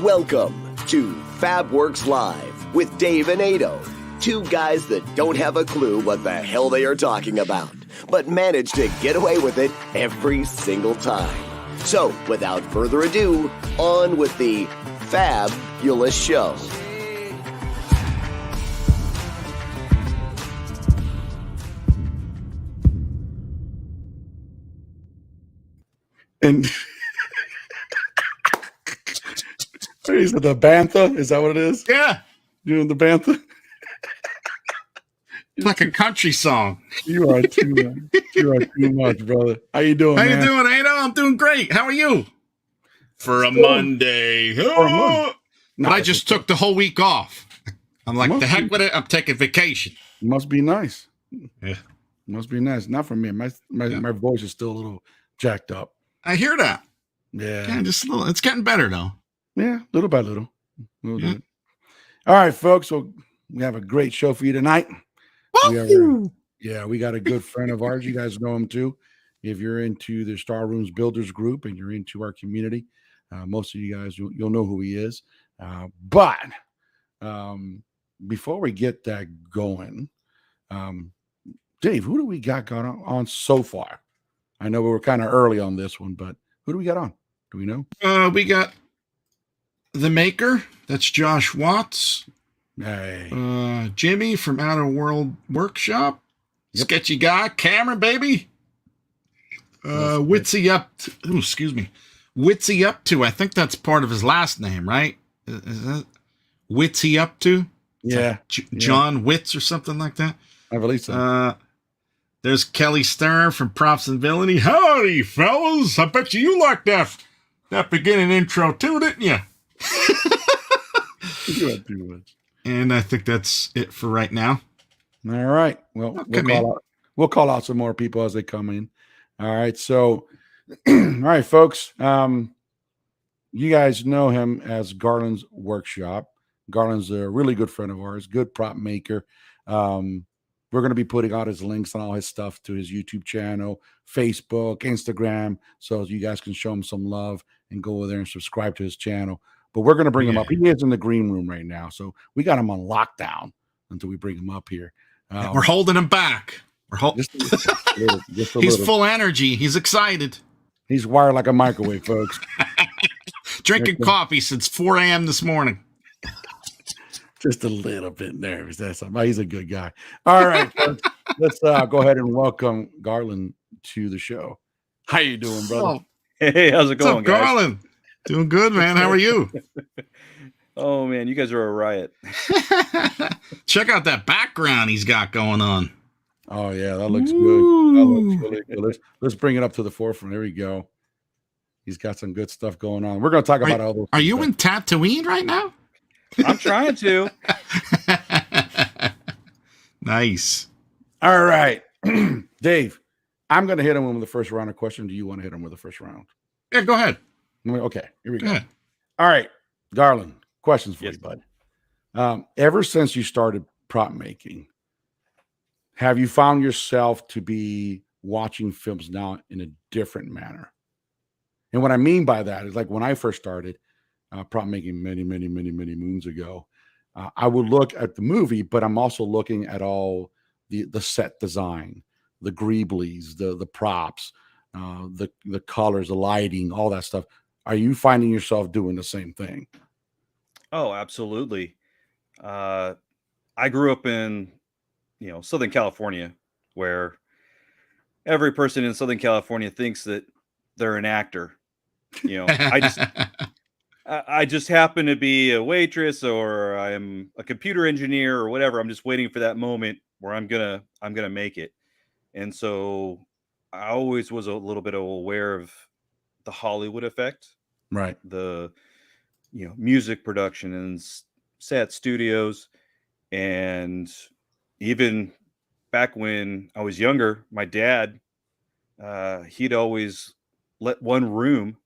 Welcome to Fab Works Live with Dave and Ado, two guys that don't have a clue what the hell they are talking about, but manage to get away with it every single time. So, without further ado, on with the Fabulous Show. And is it the bantha? Is that what it is? Yeah. You know the bantha? It's like a country song. You are too much. You are too much, brother. How you doing, man? How you doing, Ada? I'm doing great. How are you? For a Monday. Monday. But I just took the whole week off. I'm like, the heck with it. I'm taking vacation. Must be nice. Yeah. Must be nice. Not for me. My voice is still a little jacked up. I hear that. Yeah. Just a little. It's getting better, though. Yeah, little by little. We'll do it. All right, folks. So we have a great show for you tonight. We got a good friend of ours. You guys know him too. If you're into the Star Rooms Builders group and you're into our community, most of you guys, you'll know who he is. But before we get that going, Dave, who do we got going on so far? I know we were kind of early on this one, but who do we got on? Do we know? We got the Maker. That's Josh Watts. Hey. Jimmy from Outer World Workshop. Yep. Sketchy guy. Cameron, baby. Witsy up. Witsy up to. I think that's part of his last name, right? Is that Witsy up to? Yeah. John Witz or something like that. I believe so. There's Kelly Stern from Props and Villainy. Howdy, fellas. I bet you liked that beginning intro too, didn't you? You had too much. And I think that's it for right now. All right. Well, we'll call out some more people as they come in. All right. So, all right, folks. You guys know him as Garland's Workshop. Garland's a really good friend of ours, good prop maker. We're going to be putting out his links and all his stuff to his YouTube channel, Facebook, Instagram, so you guys can show him some love and go over there and subscribe to his channel. But we're going to bring him up. He is in the green room right now, so we got him on lockdown until we bring him up here. We're holding him back. Just a He's full energy. He's excited. He's wired like a microwave, folks. Drinking coffee since 4 a.m. this morning. Just a little bit nervous. That's he's a good guy. All right, folks, let's go ahead and welcome Garland to the show. How you doing, brother? Hey, how's it going, guys? Garland? Doing good, man. How are you? Oh man, you guys are a riot. Check out that background he's got going on. Oh yeah, that looks good. That looks really good. Let's bring it up to the forefront. There we go. He's got some good stuff going on. We're going to talk about all those. Are you in Tatooine right now? I'm trying to. Nice. All right. Dave, I'm going to hit him with the first round of questions. Do you want to hit him with the first round? Yeah, go ahead. Okay, here we go. All right, Garland, questions for you, bud. Ever since you started prop making, have you found yourself to be watching films now in a different manner? And what I mean by that is, like, when I first started prop making many moons ago, I would look at the movie, but I'm also looking at all the set design, the greeblies, the props, the colors, the lighting, all that stuff. Are you finding yourself doing the same thing? Oh, absolutely. I grew up in, Southern California, where every person in Southern California thinks that they're an actor. I just happen to be a waitress, or I'm a computer engineer, or whatever. I'm just waiting for that moment where I'm gonna make it. And so I always was a little bit aware of the Hollywood effect, right? The music production and set studios, and even back when I was younger, my dad, he'd always let one room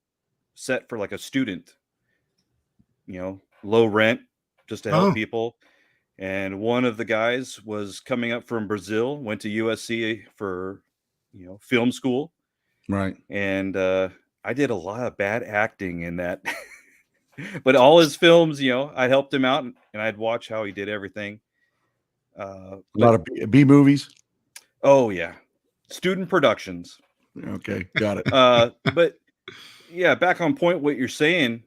set for like a student, low rent, just to help people. And one of the guys was coming up from Brazil, went to USC for, film school. Right. And I did a lot of bad acting in that But all his films, I helped him out and I'd watch how he did everything. A lot of B movies. Oh yeah, student productions. Okay, got it. But yeah, back on point. What you're saying,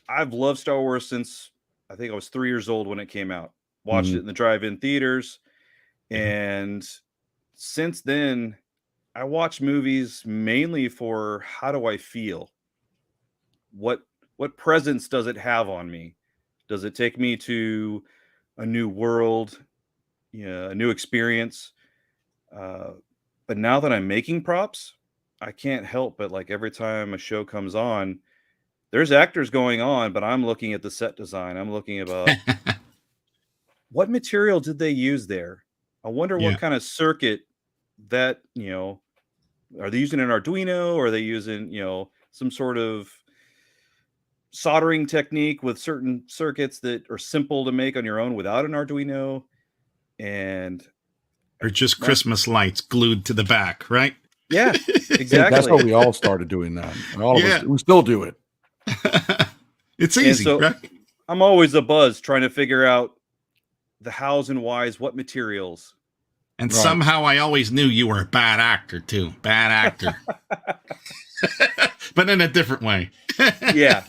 I've loved Star Wars since I think I was 3 years old when it came out. Watched it in the drive-in theaters, and since then, I watch movies mainly for how do I feel. What presence does it have on me? Does it take me to a new world, a new experience? But now that I'm making props, I can't help but like every time a show comes on, there's actors going on, but I'm looking at the set design. I'm looking about what material did they use there? I wonder what kind of circuit that, are they using an Arduino, or are they using, some sort of soldering technique with certain circuits that are simple to make on your own without an Arduino? And or just Christmas lights glued to the back, right? Yeah, exactly. That's how we all started doing that. And all of us, we still do it. It's easy, so right? I'm always a buzz trying to figure out the hows and whys, what materials. And somehow I always knew you were a bad actor too. Bad actor. But in a different way. Yeah.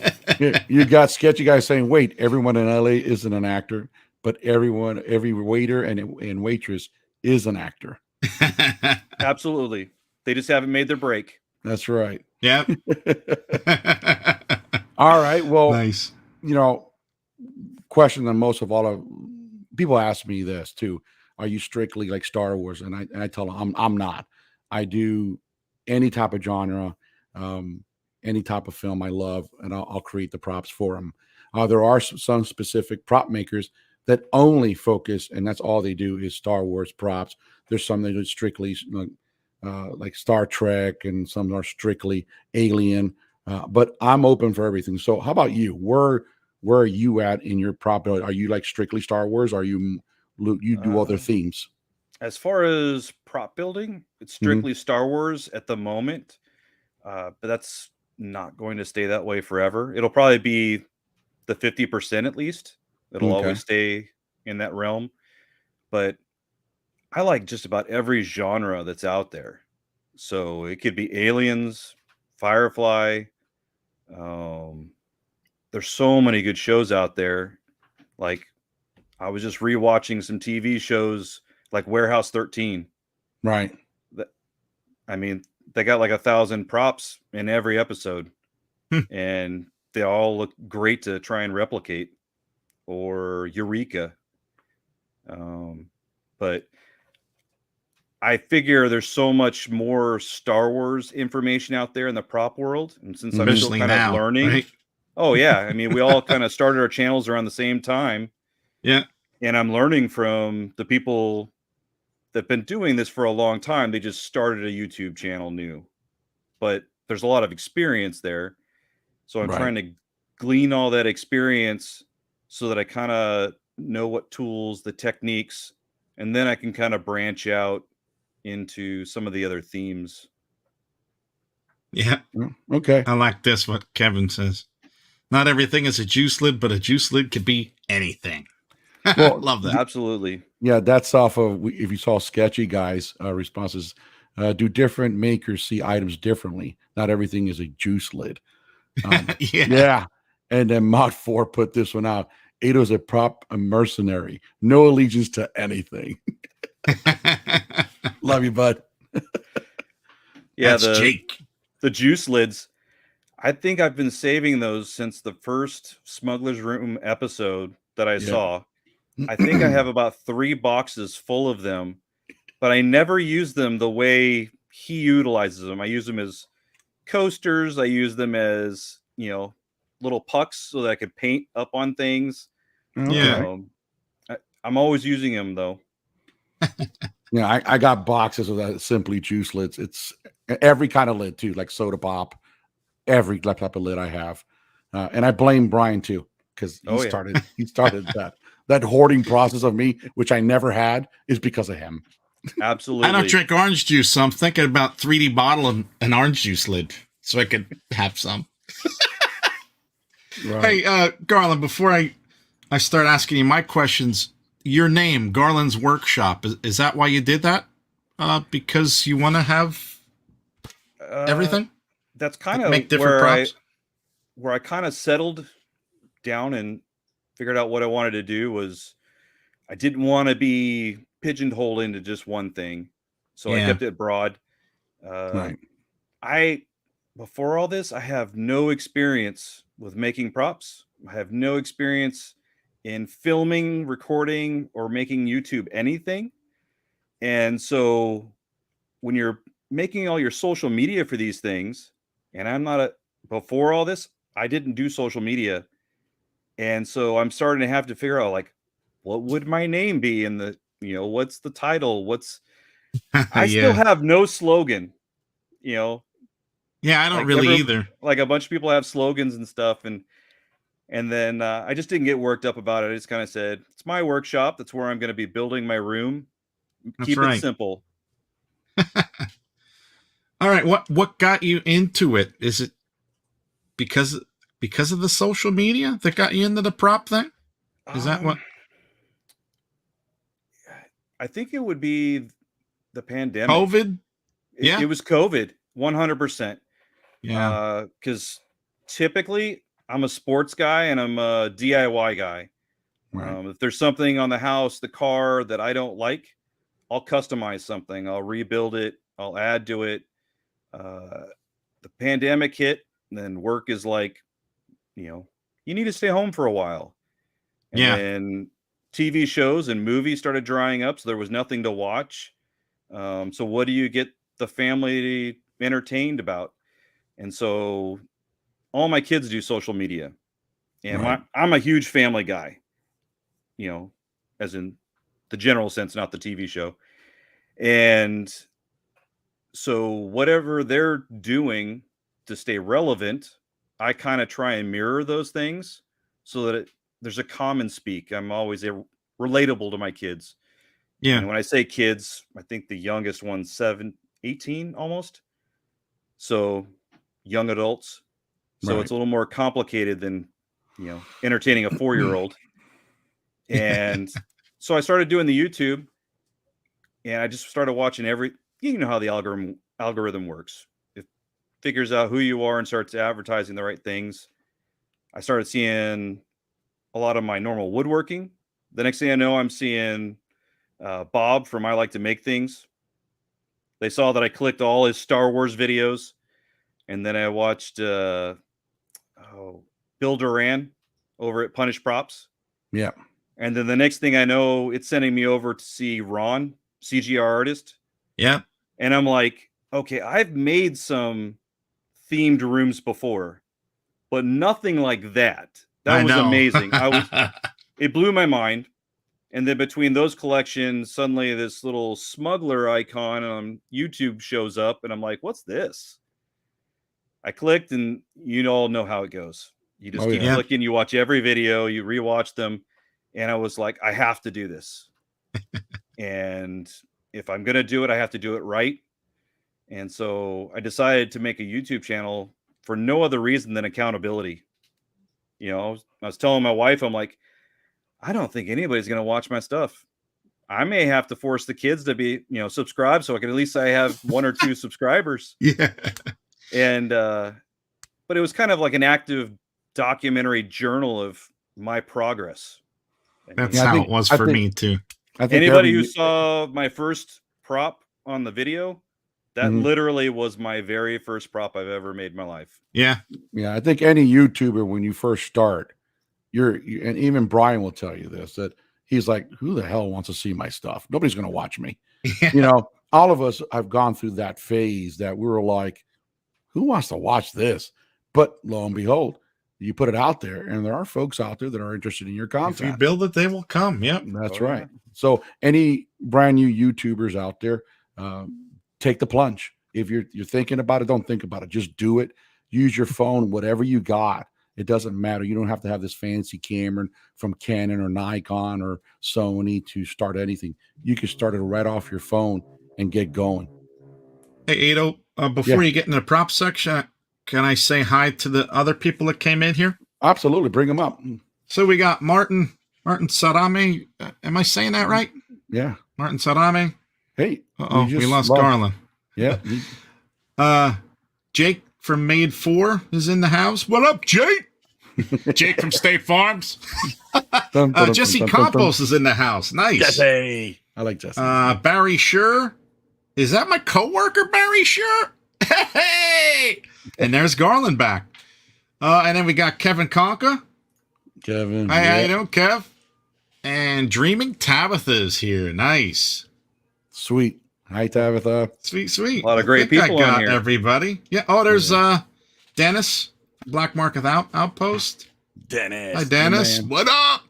You got sketchy guys saying, wait, everyone in LA isn't an actor, but every waiter and waitress is an actor. Absolutely. They just haven't made their break. That's right. Yeah. All right. Well, nice. Question that most of all of people ask me this too. Are you strictly like Star Wars? And I tell them I'm not. I do any type of genre, any type of film I love, and I'll create the props for them. There are some specific prop makers that only focus, and that's all they do is Star Wars props. There's some that do strictly like Star Trek, and some are strictly Alien. But I'm open for everything. So how about you? Where are you at in your prop? Are you like strictly Star Wars? Are you do other themes? As far as prop building, it's strictly Star Wars at the moment. But that's not going to stay that way forever. It'll probably be the 50% at least. It'll always stay in that realm. But I like just about every genre that's out there. So it could be Aliens, Firefly. There's so many good shows out there. Like I was just rewatching some TV shows like Warehouse 13. Right. I mean, they got like 1,000 props in every episode, and they all look great to try and replicate. Or Eureka. But I figure there's so much more Star Wars information out there in the prop world, and since I'm still kind of learning, right? Oh yeah, I mean, we all kind of started our channels around the same time. Yeah, and I'm learning from the people that've been doing this for a long time. They just started a YouTube channel new, but there's a lot of experience there, so I'm trying to glean all that experience so that I kind of know what tools, the techniques, and then I can kind of branch out into some of the other themes. Yeah. Okay. I like this, what Kevin says. Not everything is a juice lid, but a juice lid could be anything. Well, love that. Absolutely. Yeah, that's off of, if you saw Sketchy Guy's responses, do different makers see items differently? Not everything is a juice lid. Yeah. And then Mod 4 put this one out. Ado's a prop, a mercenary. No allegiance to anything. Love you, bud. Yeah, that's Jake. The juice lids. I think I've been saving those since the first Smuggler's Room episode that I saw. I think I have about 3 boxes full of them, but I never use them the way he utilizes them. I use them as coasters. I use them as, little pucks so that I could paint up on things. Yeah. I'm always using them though. Yeah, I got boxes of that simply juice lids. It's every kind of lid too, like soda pop, every type of lid I have. And I blame Brian too, because he started that hoarding process of me, which I never had, is because of him. Absolutely. I don't drink orange juice, so I'm thinking about 3D bottle and an orange juice lid so I could have some. Right. Hey, Garland, before I start asking you my questions, your name, Garland's Workshop, is that why you did that? Because you want to have everything? That's kind Make of different props? where I kind of settled down and figured out what I wanted to do was I didn't want to be pigeonholed into just one thing. So I Yeah. kept it broad. Right. I before all this, I have no experience with making props. I have no experience in filming, recording, or making YouTube anything. And so when you're making all your social media for these things, and I'm not a before all this, I didn't do social media. And so I'm starting to have to figure out like what would my name be in the, what's the title? I still Yeah. have no slogan, you know, Yeah, I don't like really either. like a bunch of people have slogans and stuff. And then I just didn't get worked up about it. I just kind of said, it's my workshop. That's where I'm going to be building my room. That's Keep it right. simple. All right. What got you into it? Is it because of the social media that got you into the prop thing? Is that what? I think it would be the pandemic. COVID? It Yeah. was COVID, 100%. Yeah. Because typically I'm a sports guy and I'm a DIY guy. Right. If there's something on the house, the car that I don't like, I'll customize something. I'll rebuild it. I'll add to it. The pandemic hit, and then work is like, you need to stay home for a while. And Yeah. then TV shows and movies started drying up, so there was nothing to watch. So what do you get the family entertained about? And so all my kids do social media, and Right. I'm a huge family guy, as in the general sense, not the TV show. And so whatever they're doing to stay relevant, I kind of try and mirror those things so that there's a common speak. I'm always relatable to my kids. Yeah. And when I say kids, I think the youngest one's 18 almost. So young adults. So Right. it's a little more complicated than, entertaining a 4-year-old. And so I started doing the YouTube, and I just started watching how the algorithm works. It figures out who you are and starts advertising the right things. I started seeing a lot of my normal woodworking. The next thing I know, I'm seeing Bob from I Like to Make Things. They saw that I clicked all his Star Wars videos, and then I watched Bill Duran over at Punish Props. Yeah. And then the next thing I know, it's sending me over to see Ron, CGR artist. Yeah. And I'm like, okay, I've made some themed rooms before, but nothing like that. That was amazing. It blew my mind. And then between those collections, suddenly this little smuggler icon on YouTube shows up, and I'm like, what's this? I clicked, and you all know how it goes. You just keep clicking, you watch every video, you rewatch them. And I was like, I have to do this. And if I'm going to do it, I have to do it right. And so I decided to make a YouTube channel for no other reason than accountability. I was telling my wife, I'm like, I don't think anybody's going to watch my stuff. I may have to force the kids to be, subscribed so I can at least I have 1 or 2 subscribers. Yeah. And, but it was kind of like an active documentary journal of my progress. That's how it was for me too. Anybody who saw my first prop on the video, that literally was my very first prop I've ever made in my life. Yeah. Yeah. I think any YouTuber, when you first start, and even Brian will tell you this, that he's like, who the hell wants to see my stuff? Nobody's going to watch me. Yeah. All of us have gone through that phase that we were like, who wants to watch this? But lo and behold, you put it out there, and there are folks out there that are interested in your content. If you build it, they will come. Yep. That's right. Yeah. So any brand new YouTubers out there, take the plunge. If you're thinking about it, don't think about it. Just do it. Use your phone, whatever you got. It doesn't matter. You don't have to have this fancy camera from Canon or Nikon or Sony to start anything. You can start it right off your phone and get going. Hey, Ado, before you get in the prop section, can I say hi to the other people that came in here? Absolutely, bring them up. So we got Martin Sarame. Am I saying that right? Yeah. Martin Sarame. Hey. We lost Garland. Yeah. Jake from Made 4 is in the house. What up, Jake? Jake from State Farms. Jesse Campos is in the house. Nice. Jesse. I like Jesse. Barry Scher. Is that my coworker, Barry Scher? Hey! And there's Garland back. And then we got Kevin Conca. Kevin. Hi, how you doing, Kev? And Dreaming Tabitha is here. Nice. Sweet. Hi, Tabitha. Sweet. A lot of great people on here. Everybody. Yeah. Oh, there's Dennis, Black Market Outpost. Dennis. Hi, Dennis. What up?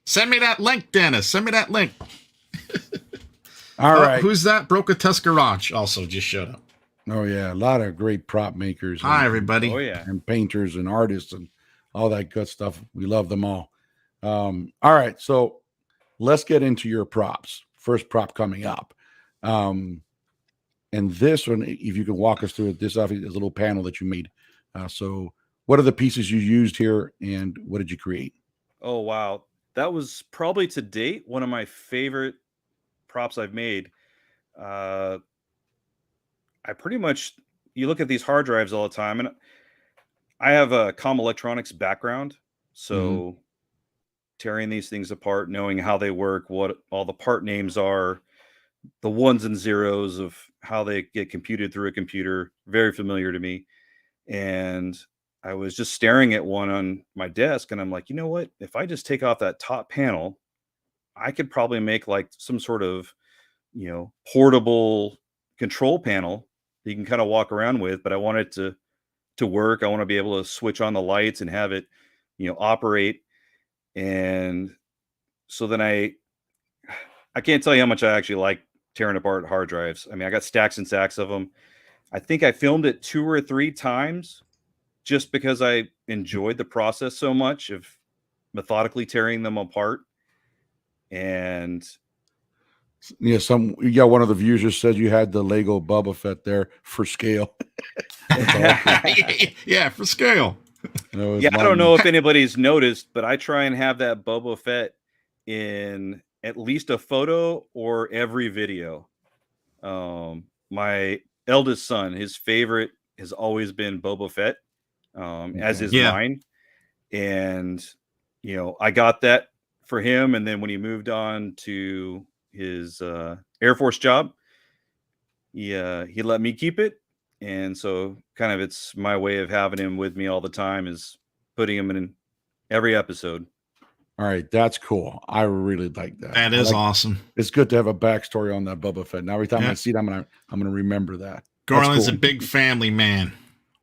Send me that link, Dennis. Send me that link. All right. Who's that? Broca Garage also just showed up. Oh, yeah. A lot of great prop makers. Hi, everybody. Oh, yeah. And painters and artists and all that good stuff. We love them all. All right. So let's get into your props. First prop coming up. And this one, if you can walk us through it, this obviously is a little panel that you made. So what are the pieces you used here and what did you create? Oh, wow. That was probably to date one of my favorite props I've made. I pretty much, you look at these hard drives all the time, and I have a comm electronics background. So tearing these things apart, knowing how they work, what all the part names are, the ones and zeros of how they get computed through a computer, very familiar to me. And I was just staring at one on my desk and I'm like, you know what? If I just take off that top panel, I could probably make like some sort of, portable control panel that you can kind of walk around with, but I want it to work. I want to be able to switch on the lights and have it, operate. And so then I can't tell you how much I actually like tearing apart hard drives. I mean, I got stacks and stacks of them. I think I filmed it 2 or 3 times just because I enjoyed the process so much of methodically tearing them apart. And one of the viewers just said you had the Lego Boba Fett there for scale. Yeah, for scale. I don't know if anybody's noticed, but I try and have that Boba Fett in at least a photo or every video. My eldest son, his favorite has always been Boba Fett, as is mine. And, I got that for him. And then when he moved on to his Air Force job, he let me keep it. And so kind of it's my way of having him with me all the time is putting him in every episode. All right, that's cool. I really like that. That is awesome. It's good to have a backstory on that Boba Fett. Now every time I see it, I'm gonna remember that. Garland's a big family man.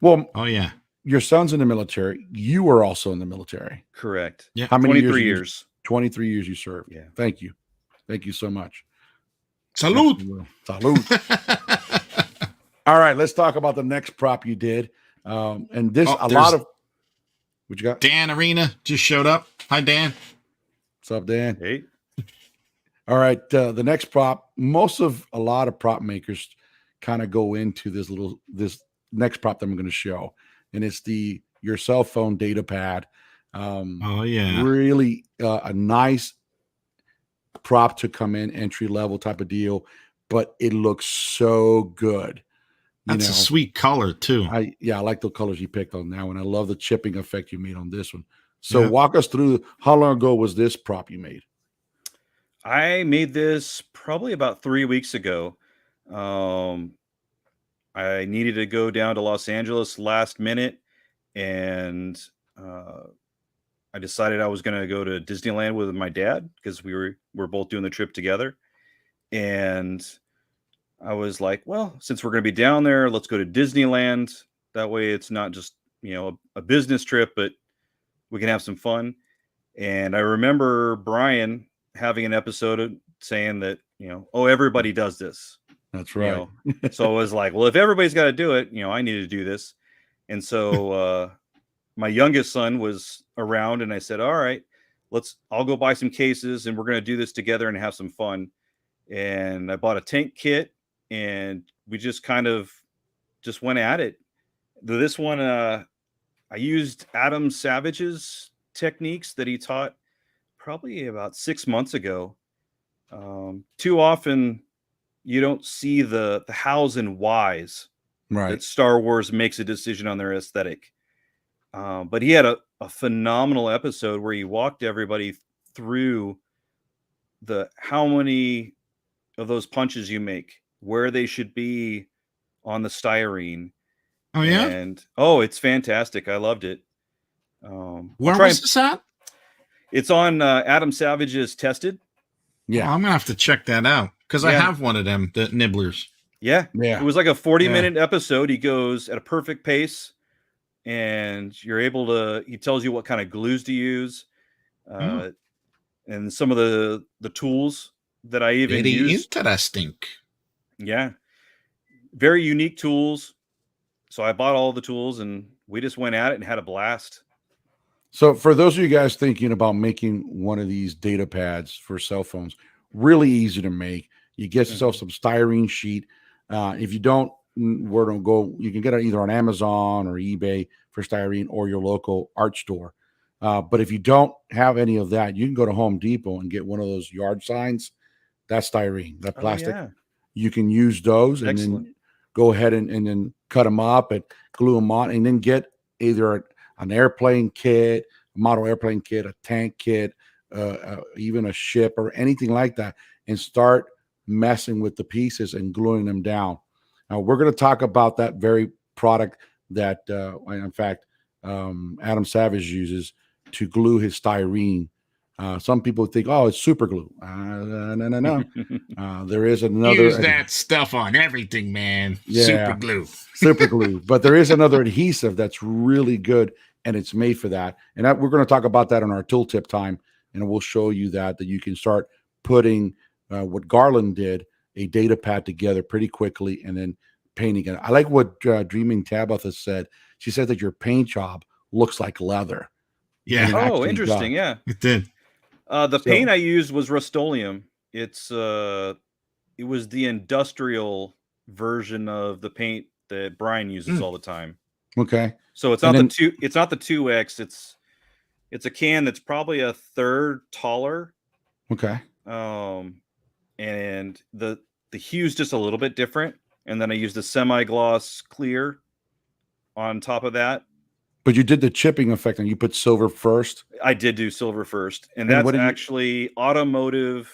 Well, oh yeah. Your son's in the military. You were also in the military. Correct. Yeah. How many 23 years? 23 years you served. Yeah. Thank you. Thank you so much. Salute. Salute. All right, let's talk about the next prop you did. And this lot of what you got? Dan Arena just showed up. Hi, Dan. What's up, Dan? Hey. All right. The next prop, a lot of prop makers kind of go into this next prop that I'm going to show. And it's your cell phone data pad. Really a nice prop to come in, entry level type of deal, but it looks so good. That's a sweet color too. I like the colors you picked on that one. I love the chipping effect you made on this one. So walk us through, how long ago was this prop you made? I made this probably about 3 weeks ago. I needed to go down to Los Angeles last minute, and I decided I was going to go to Disneyland with my dad because we're both doing the trip together. And I was like, well, since we're going to be down there, let's go to Disneyland. That way it's not just, a business trip, but we can have some fun. And I remember Brian having an episode saying that, everybody does this. That's right. So I was like, well, if everybody's got to do it, I need to do this. And so my youngest son was around and I said, all right, I'll go buy some cases and we're going to do this together and have some fun. And I bought a tank kit and we just kind of went at it. This one, I used Adam Savage's techniques that he taught probably about 6 months ago. Too often you don't see the hows and whys that Star Wars makes a decision on their aesthetic. But he had a phenomenal episode where he walked everybody through how many of those punches you make, where they should be on the styrene. Oh yeah, and it's fantastic. I loved it. Where was this at? It's on Adam Savage's Tested. Yeah, I'm gonna have to check that out because I have one of them, the nibblers. Yeah. It was like a 40-minute episode. He goes at a perfect pace, and you're able to. He tells you what kind of glues to use, and some of the tools that I even use. Interesting. Yeah, very unique tools. So I bought all the tools, and we just went at it and had a blast. So for those of you guys thinking about making one of these data pads for cell phones, really easy to make. You get yourself some styrene sheet. If you don't, where to go, you can get it either on Amazon or eBay for styrene or your local art store. But if you don't have any of that, you can go to Home Depot and get one of those yard signs. That's styrene, that plastic. You can use those and then go ahead and then cut them up and glue them on, and then get either an airplane kit, a model airplane kit, a tank kit, even a ship or anything like that, and start messing with the pieces and gluing them down. Now, we're going to talk about that very product that, in fact, Adam Savage uses to glue his styrene. Some people think, oh, it's super glue. No. There is another. Use that stuff on everything, man. Super glue. Super glue. But there is another adhesive that's really good, and it's made for that. And we're going to talk about that on our tooltip time, and we'll show you that you can start putting what Garland did, a data pad together pretty quickly, and then painting it. I like what Dreaming Tabitha said. She said that your paint job looks like leather. Yeah. Oh, interesting. Yeah, it did. The paint I used was Rust-Oleum. It was the industrial version of the paint that Brian uses all the time. Okay. So it's not the 2X. It's a can that's probably a third taller. Okay. And the hue's just a little bit different. And then I used a semi-gloss clear on top of that. But you did the chipping effect and you put silver first? I did do silver first. And that's actually automotive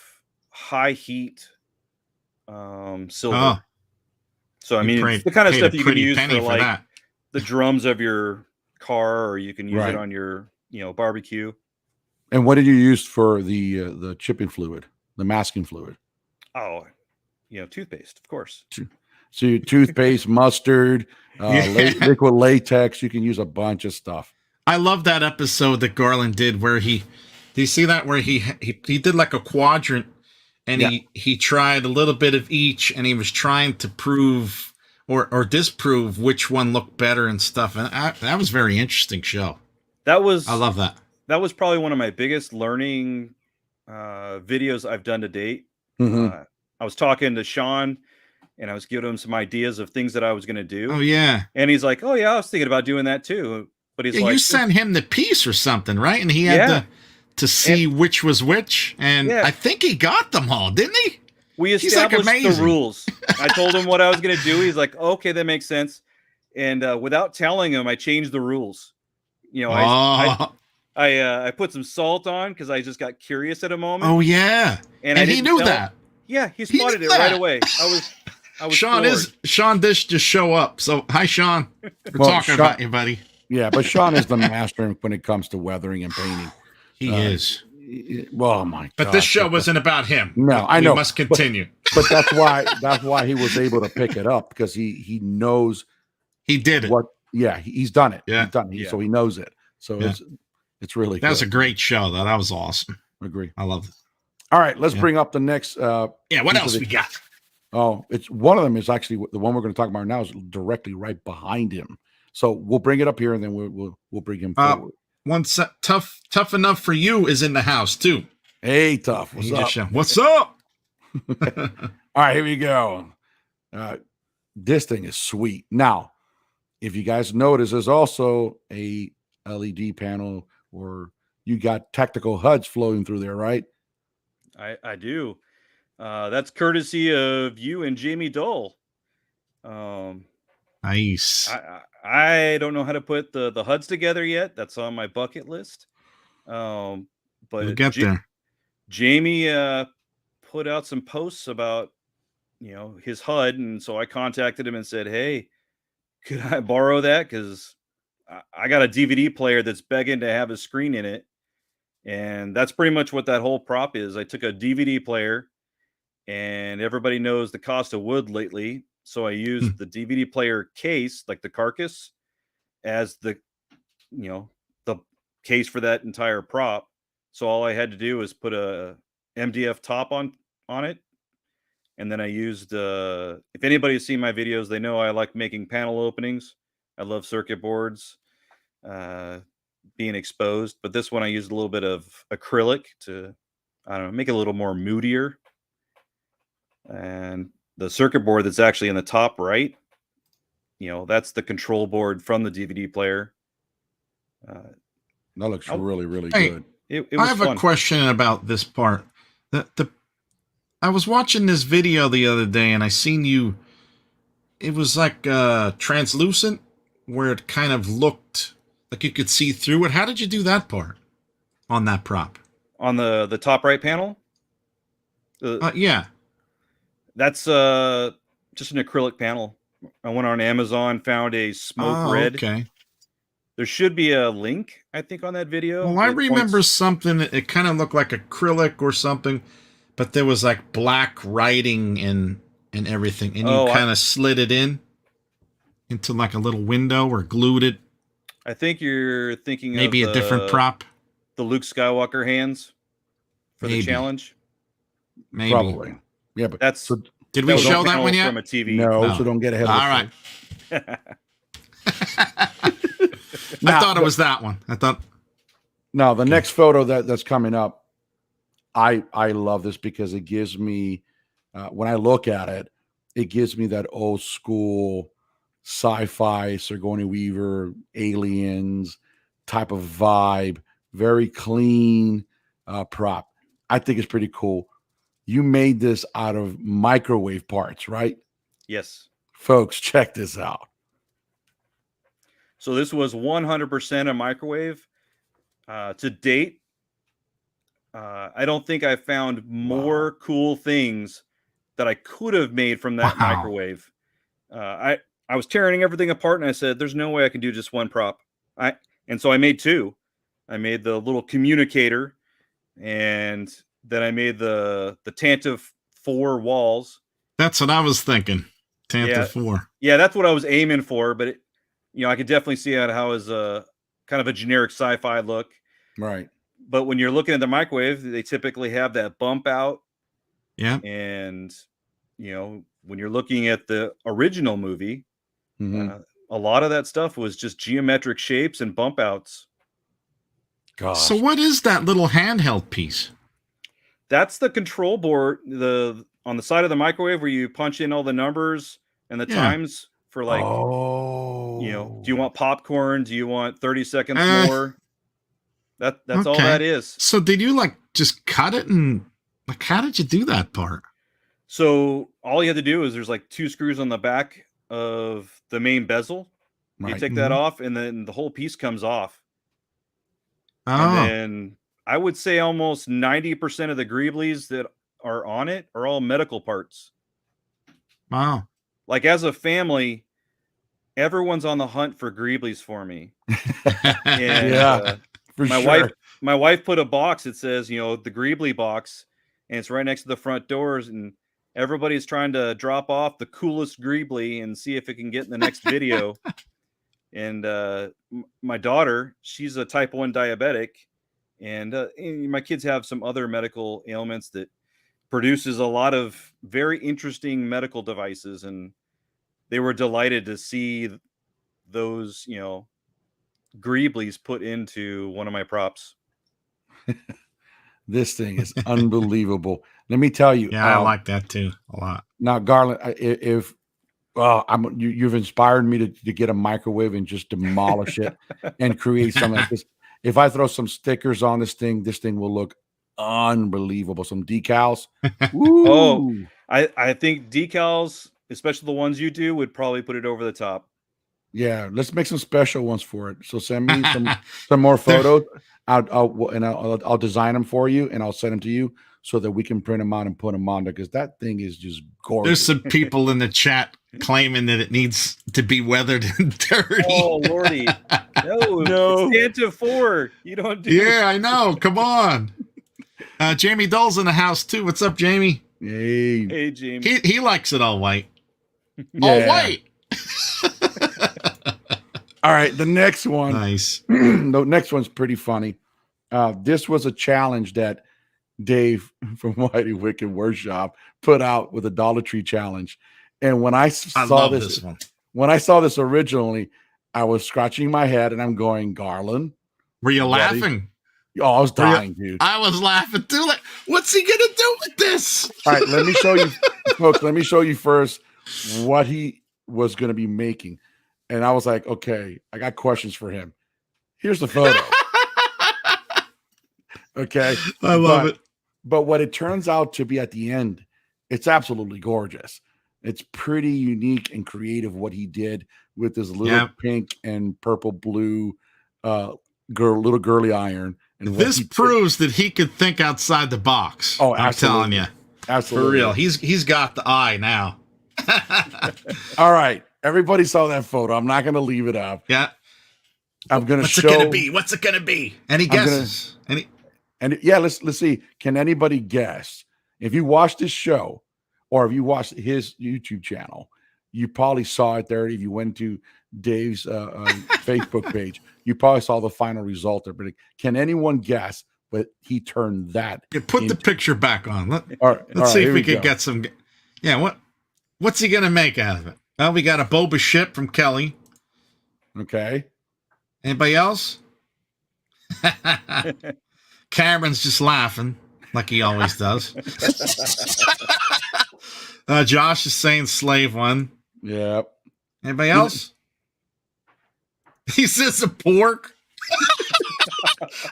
high heat silver. Oh. So, I mean, it's the kind of stuff you can use for like the drums of your car, or you can use it on your, barbecue. And what did you use for the chipping fluid, the masking fluid? Oh, toothpaste, of course. So your toothpaste, mustard, liquid latex, you can use a bunch of stuff. I love that episode that Garland did where do you see that where he did like a quadrant and he tried a little bit of each, and he was trying to prove or disprove which one looked better and stuff. And that was a very interesting show. I love that. That was probably one of my biggest learning videos I've done to date. Mm-hmm. I was talking to Sean, and I was giving him some ideas of things that I was going to do. Oh, yeah. And he's like, oh, yeah, I was thinking about doing that too. But he's like, you sent him the piece or something, right? And he had to see which was which. And I think he got them all, didn't he? We established the rules. I told him what I was going to do. He's like, okay, that makes sense. And without telling him, I changed the rules. I put some salt on because I just got curious at a moment. Oh, yeah. And he knew that. Yeah, he spotted it right away. I was Sean Dish just show up. So hi, Sean. We're talking about you, buddy. Yeah, but Sean is the master when it comes to weathering and painting. He is. Well, my God. But this show wasn't about him. No, I know. We must continue. But that's why he was able to pick it up, because he knows he did it. He's done it. Yeah. He's done it. So he knows it. So it's really good. That was a great show, though. That was awesome. Agree. I love it. All right, let's bring up the next. What else we got? Oh, it's one of them is actually the one we're going to talk about now is directly right behind him. So we'll bring it up here, and then we'll bring him forward. One tough enough for you is in the house too. Hey, Tough. What's up? What's up? All right, here we go. This thing is sweet. Now, if you guys notice, there's also a LED panel, or you got tactical HUDs flowing through there, right? I do. That's courtesy of you and Jamie Dole. Nice. I don't know how to put the HUDs together yet. That's on my bucket list. But We'll get there. Jamie put out some posts about, you know, his HUD, and so I contacted him and said, "Hey, could I borrow that? Because I got a DVD player that's begging to have a screen in it." And that's pretty much what that whole prop is. I took a DVD player, and everybody knows the cost of wood lately, so I used the DVD player case, like the carcass, as the, you know, the case for that entire prop. So all I had to do was put a MDF top on it, and then I used. If anybody's seen my videos, they know I like making panel openings. I love circuit boards being exposed, but this one I used a little bit of acrylic to, I don't know, make it a little more moodier. And the circuit board that's actually in the top right, you know, that's the control board from the DVD player. That looks really, really good. It was I have fun. a question about this part. I was watching this video the other day, and I seen you. It was like translucent, where it kind of looked like you could see through it. How did you do that part on that prop? On the top right panel? Yeah. That's just an acrylic panel. I went on Amazon, found a smoke red. Okay. There should be a link, I think, on that video. Well, I remember something. It kind of looked like acrylic or something, but there was like black writing and everything, and you kind of slid it into like a little window or glued it. I think you're thinking maybe of a different prop. The Luke Skywalker hands for the challenge. Maybe. Probably. Yeah, but that's. Did we show that one yet? From a TV. No, so don't get ahead of it. All right. I thought it was that one. I thought. Now the next photo that's coming up, I love this because it gives me, when I look at it, it gives me that old school sci-fi Sigourney Weaver, aliens type of vibe. Very clean prop. I think it's pretty cool. You made this out of microwave parts, right? Yes. Folks, check this out. So this was 100% a microwave. To date, I don't think I found more cool things that I could have made from that microwave. I was tearing everything apart, and I said, "There's no way I can do just one prop." And so I made two. I made the little communicator, and then I made the Tantive 4 walls. That's what I was thinking. Tantive 4. Yeah, that's what I was aiming for, but I could definitely see how is a kind of a generic sci-fi look. Right. But when you're looking at the microwave, they typically have that bump out. Yeah. And, when you're looking at the original movie, a lot of that stuff was just geometric shapes and bump outs. Gosh. So what is that little handheld piece? That's the control board, on the side of the microwave where you punch in all the numbers and the times for like, do you want popcorn? Do you want 30 seconds more? That's all that is. So did you just cut it, and how did you do that part? So all you have to do is there's like 2 screws on the back of the main bezel. Right. You take that off, and then the whole piece comes off. Oh. And then I would say almost 90% of the greeblies that are on it are all medical parts. Wow. Like as a family, everyone's on the hunt for greeblies for me. And, my wife put a box that says, the greebly box, and it's right next to the front doors, and everybody's trying to drop off the coolest greebly and see if it can get in the next video. And my daughter, she's a type 1 diabetic, and my kids have some other medical ailments that produces a lot of very interesting medical devices, and they were delighted to see those, greeblies put into one of my props. This thing is unbelievable. Let me tell you. Yeah, I like that too a lot. Now, Garland, if Well, you've inspired me to get a microwave and just demolish it and create something like this. If I throw some stickers on this thing will look unbelievable. Some decals. Oh, Woo! I think decals, especially the ones you do, would probably put it over the top. Yeah, let's make some special ones for it. So send me some more photos. I'll design them for you and I'll send them to you so that we can print them out and put them on there because that thing is just gorgeous. There's some people in the chat claiming that it needs to be weathered and dirty. Oh lordy, no, it's Santa 4. You don't do. Yeah, I know. Come on. Jamie Dull's in the house too. What's up, Jamie? Hey, Jamie. He likes it all white. Yeah. All white. All right, the next one. Nice. The next one's pretty funny. This was a challenge that Dave from Whitey Wicked Workshop put out with a Dollar Tree challenge. And when I saw this one. When I saw this originally, I was scratching my head and I'm going, Garland. Were you laughing? Oh, I was dying, dude. I was laughing too. Like, what's he gonna do with this? All right, let me show you, folks. Let me show you first what he was going to be making. And I was like, okay, I got questions for him. Here's the photo. Okay. I love it. But what it turns out to be at the end, it's absolutely gorgeous. It's pretty unique and creative what he did with this little pink and purple blue little girly iron. And this proves that he could think outside the box. Oh, I'm telling you. Absolutely. For real. He's got the eye now. All right. Everybody saw that photo. I'm not going to leave it up. Yeah. I'm going to show. What's it going to be? What's it going to be? Any guesses? Let's see. Can anybody guess? If you watch this show or if you watched his YouTube channel, you probably saw it there. If you went to Dave's Facebook page, you probably saw the final result there. But can anyone guess what he turned that? Put the picture back on. Let's see if we can get some. Yeah. What's he going to make out of it? Well, we got a Boba ship from Kelly. Okay. Anybody else? Cameron's just laughing like he always does. Josh is saying slave one. Yep. Anybody else? He says a pork.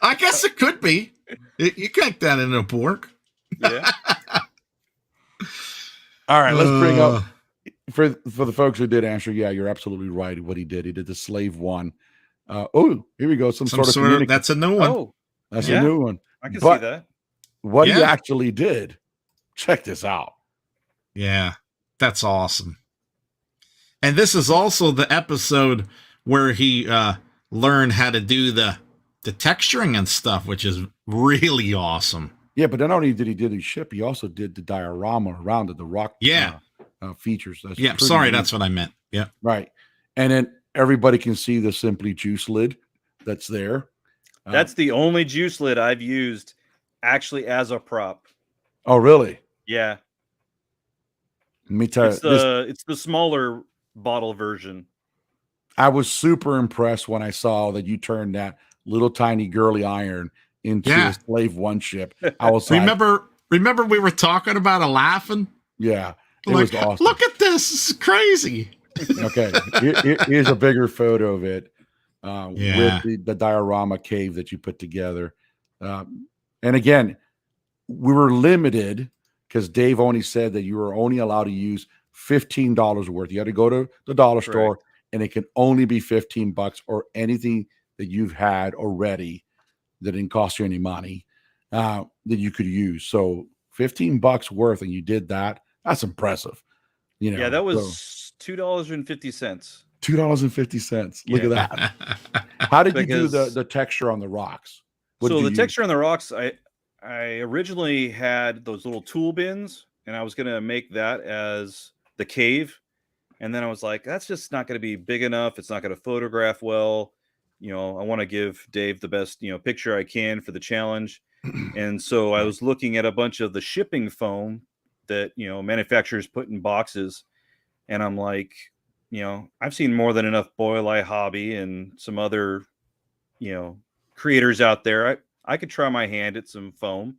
I guess it could be. You make that into a pork. Yeah. All right, let's bring up for the folks who did answer. Yeah, you're absolutely right. What he did the slave one. Here we go. Some sort of that's a new one. Oh, that's a new one. I can see that. What he actually did. Check this out. Yeah, that's awesome. And this is also the episode where he learned how to do the texturing and stuff, which is really awesome. Yeah, but not only did he do the ship, he also did the diorama around it, the rock features. That's what I meant. Yeah. Right. And then everybody can see the Simply Juice lid that's there. That's the only juice lid I've used actually as a prop. Oh, really? Yeah. Let me tell you. It's the smaller bottle version. I was super impressed when I saw that you turned that little tiny girly iron into a slave one ship. I was remember we were talking about laughing? Yeah. It was awesome. Look at this. This is crazy. Okay. Here's a bigger photo of it with the diorama cave that you put together. And again, we were limited because Dave only said that you were only allowed to use $15 worth. You had to go to the dollar store and it can only be $15 or anything that you've had already that didn't cost you any money that you could use. So $15 worth, and you did that. That's impressive. You know, yeah, that was $2.50. $2.50. Look at that. How did you do the texture on the rocks? So the texture on the rocks, I originally had those little tool bins, and I was going to make that as the cave. And then I was like, that's just not going to be big enough. It's not going to photograph well. You know, I want to give Dave the best, picture I can for the challenge. And so I was looking at a bunch of the shipping foam that, manufacturers put in boxes. And I'm like, I've seen more than enough Boil Eye Hobby and some other, creators out there. I could try my hand at some foam.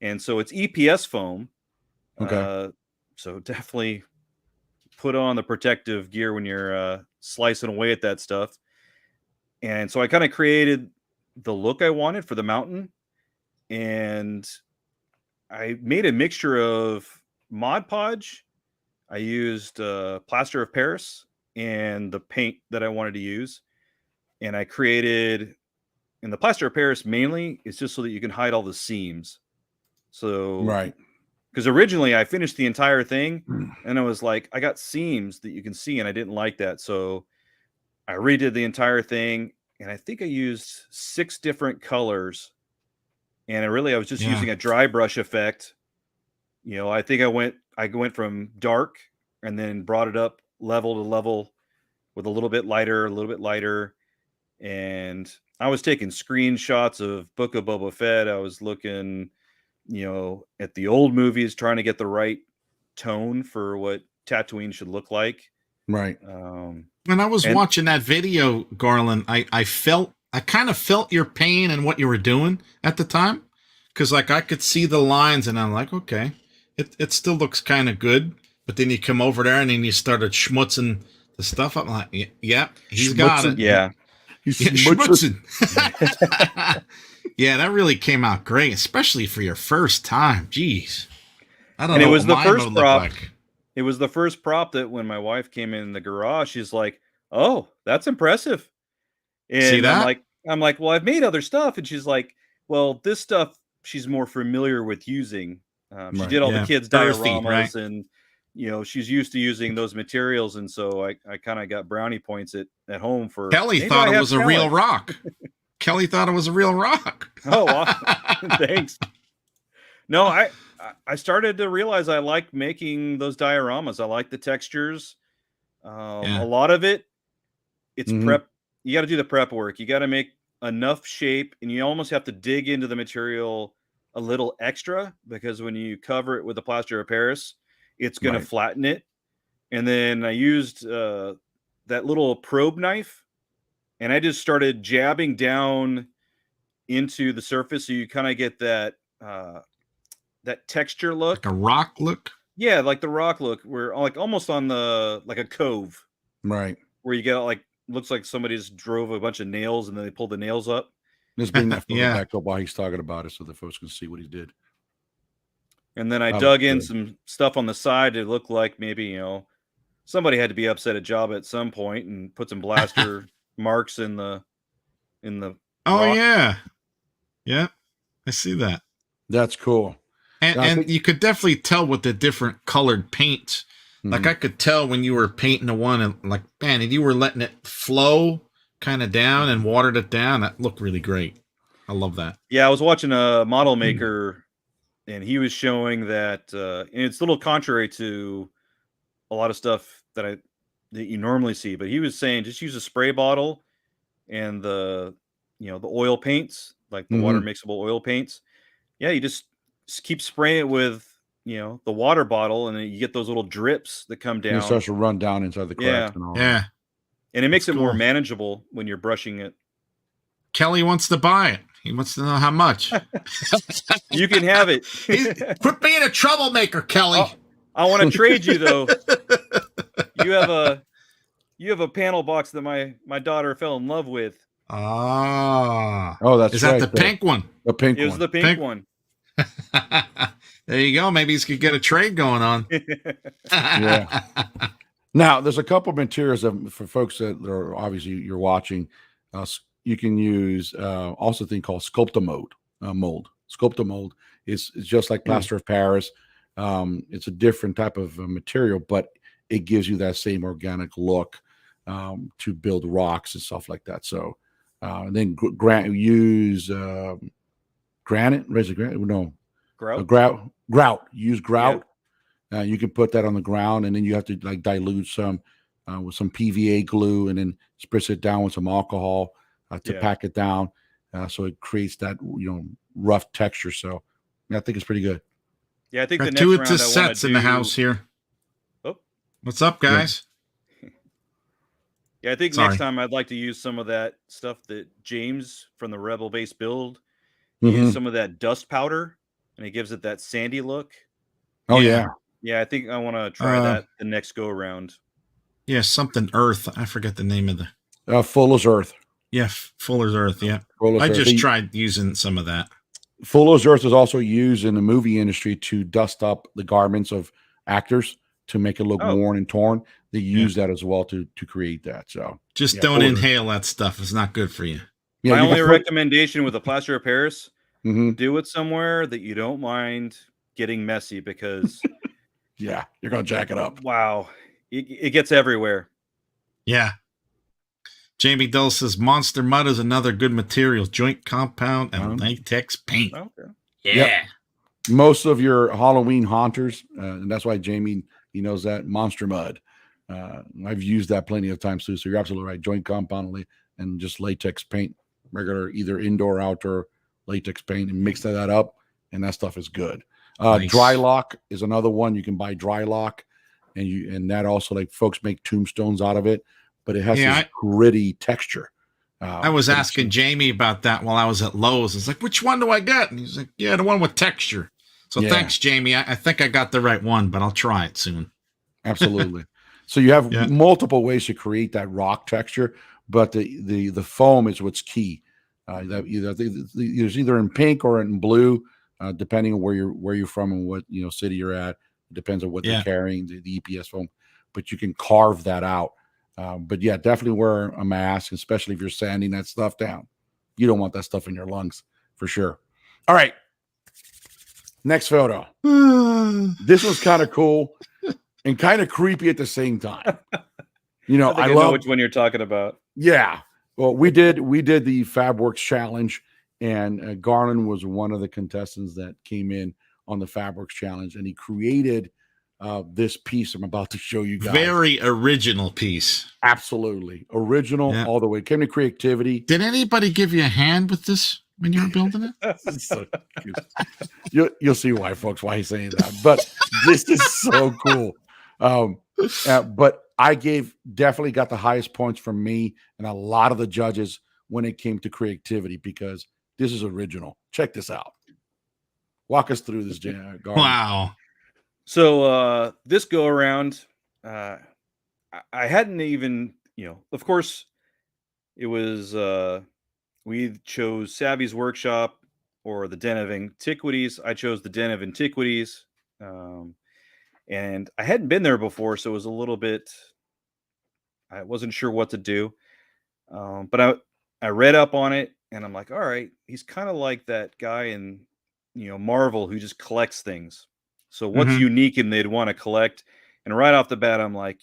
And so it's EPS foam. Okay. So definitely put on the protective gear when you're slicing away at that stuff. And so I kind of created the look I wanted for the mountain, and I made a mixture of Mod Podge. I used plaster of Paris and the paint that I wanted to use, and I created. And the plaster of Paris mainly is just so that you can hide all the seams. So, Right. Because originally I finished the entire thing, and I was like, I got seams that you can see, and I didn't like that. So I redid the entire thing, and I think I used 6 different colors. And I was just using a dry brush effect. I think I went from dark and then brought it up level to level with a little bit lighter. And I was taking screenshots of Book of Boba Fett. I was looking, at the old movies, trying to get the right tone for what Tatooine should look like. Right. When I was watching that video, Garland, I kind of felt your pain and what you were doing at the time. Because, I could see the lines, and I'm like, okay, it still looks kind of good. But then you come over there, and then you started schmutzing the stuff. I'm like, yeah, he's got it. Yeah. Schmutzing. Yeah, that really came out great, especially for your first time. Jeez. I don't know. And it was the mine first would look prop. like. It was the first prop that when my wife came in the garage, she's like, "Oh, that's impressive." And See that? I'm like, "Well, I've made other stuff." And she's like, "Well, this stuff she's more familiar with using. She did all the kids' dioramas, right? and she's used to using those materials." And so I kind of got brownie points at home for. Kelly thought it was a real rock. Kelly thought it was a real rock. Oh, awesome. Thanks. No, I started to realize I like making those dioramas. I like the textures. A lot of it, it's prep. You got to do the prep work. You got to make enough shape, and you almost have to dig into the material a little extra, because when you cover it with the plaster of Paris, it's going to flatten it. And then I used that little probe knife, and I just started jabbing down into the surface, so you kind of get that that texture look, like a rock look. Yeah, like the rock look, where almost on the a cove, right, where you get looks like somebody just drove a bunch of nails and then they pulled the nails up. Let's bring that photo back up while he's talking about it, so the folks can see what he did. And then I dug in some stuff on the side to look like maybe somebody had to be upset at Jabba at some point and put some blaster marks in the rock. Yeah, I see that. That's cool. And you could definitely tell with the different colored paints. Like I could tell when you were painting the one, and man, and you were letting it flow kind of down and watered it down. That looked really great. I love that. Yeah, I was watching a model maker, and he was showing that, and it's a little contrary to a lot of stuff that you normally see, but he was saying just use a spray bottle and the oil paints, like the water mixable oil paints. Yeah, you just keep spraying it with the water bottle, and then you get those little drips that come down. It starts to run down inside the cracks and all. Yeah. And it makes it more manageable when you're brushing it. Kelly wants to buy it. He wants to know how much. You can have it. Quit being a troublemaker, Kelly. I want to trade you though. You have a panel box that my daughter fell in love with. Oh, that's Is that the pink one? The pink one. It was the pink one. There you go. Maybe he could get a trade going on. Yeah. Now, there's a couple of materials for folks that are obviously you're watching. You can use also a thing called Sculptamold mold. Sculptamold is just like plaster of Paris. It's a different type of material, but it gives you that same organic look to build rocks and stuff like that. So then use granite. Raise granite? No. Grout. Use grout. Yeah. You can put that on the ground, and then you have to dilute some with some PVA glue, and then spritz it down with some alcohol to pack it down, so it creates that rough texture. So I think it's pretty good. Yeah, I think the next two round sets in the house here. Oh, what's up, guys? Yeah, I think next time I'd like to use some of that stuff that James from the Rebel Base build used some of that dust powder, and it gives it that sandy look. Oh yeah. Yeah, I think I want to try that the next go around. Yeah, something Earth. I forget the name of the. Fuller's Earth. Yeah, Fuller's Earth. Yeah, Fuller's I Earth. just tried using some of that. Fuller's Earth is also used in the movie industry to dust up the garments of actors to make it look worn and torn. They use that as well to create that. So just don't inhale that stuff. It's not good for you. Yeah, my only recommendation with a plaster of Paris, do it somewhere that you don't mind getting messy, because yeah, you're gonna jack it up. Wow, it gets everywhere. Yeah. Jamie Dull says Monster Mud is another good material, joint compound and latex paint. Okay. Yeah. Yep. Most of your Halloween haunters, and that's why Jamie, he knows that, Monster Mud. I've used that plenty of times too. So you're absolutely right. Joint compound and just latex paint, regular either indoor or outdoor latex paint, and mix that up, and that stuff is good. Nice. Dry lock is another one. You can buy dry lock, and that also, like, folks make tombstones out of it, but it has this gritty texture. I was asking Jamie about that while I was at Lowe's. It's like, which one do I get? And he's like, yeah, the one with texture. So thanks, Jamie. I think I got the right one, but I'll try it soon. Absolutely. So you have multiple ways to create that rock texture, but the foam is what's key. There's either in pink or in blue, depending on where you're from and what city you're at. It depends on what they're carrying, the EPS foam, but you can carve that out. But yeah, definitely wear a mask, especially if you're sanding that stuff down. You don't want that stuff in your lungs for sure. All right. Next photo. This was kind of cool and kind of creepy at the same time. I know which one you're talking about. Yeah. Well, we did the FabWorks challenge, and Garland was one of the contestants that came in on the FabWorks challenge, and he created this piece I'm about to show you guys. Very original piece. Absolutely. Original all the way. It came to creativity. Did anybody give you a hand with this when you were building it? So you'll see why he's saying that. But this is so cool. But I definitely got the highest points from me and a lot of the judges when it came to creativity, because this is original. Check this out. Walk us through this, Garland. Wow. So this go around, I hadn't even, of course, it was we chose Savvy's Workshop or the Den of Antiquities. I chose the Den of Antiquities, and I hadn't been there before, so it was a little bit. I wasn't sure what to do, but I read up on it, and I'm like, all right, he's kind of like that guy in Marvel who just collects things. So what's unique and they'd want to collect? And right off the bat, I'm like,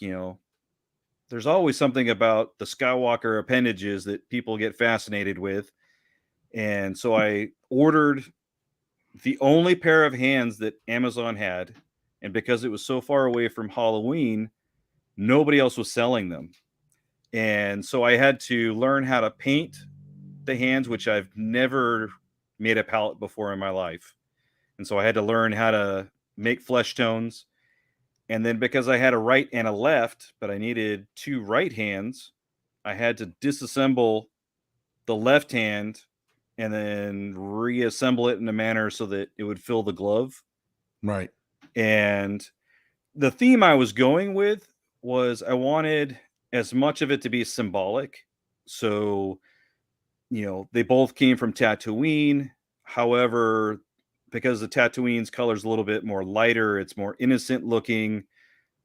there's always something about the Skywalker appendages that people get fascinated with. And so I ordered the only pair of hands that Amazon had. And because it was so far away from Halloween, nobody else was selling them. And so I had to learn how to paint the hands, which I've never made a palette before in my life. And so I had to learn how to make flesh tones. And then because I had a right and a left, but I needed two right hands, I had to disassemble the left hand and then reassemble it in a manner so that it would fill the glove. Right. And the theme I was going with was I wanted as much of it to be symbolic. So, they both came from Tatooine. However, because the Tatooine's color is a little bit more lighter, it's more innocent looking.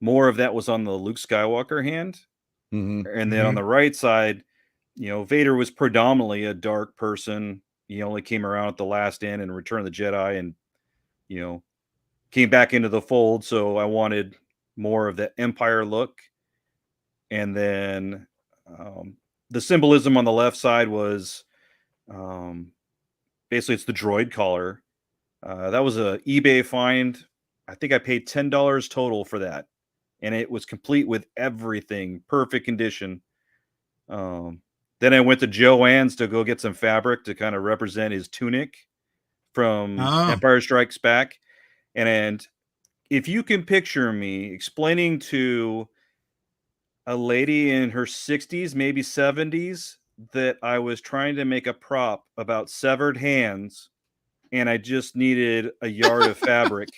More of that was on the Luke Skywalker hand. And then on the right side, Vader was predominantly a dark person. He only came around at the last end in Return of the Jedi and, came back into the fold. So I wanted more of that Empire look. And then the symbolism on the left side was basically it's the droid collar. That was a eBay find. I think I paid $10 total for that. And it was complete with everything, perfect condition. Then I went to Joann's to go get some fabric to kind of represent his tunic from Empire Strikes Back. And if you can picture me explaining to a lady in her 60s, maybe 70s, that I was trying to make a prop about severed hands and I just needed a yard of fabric.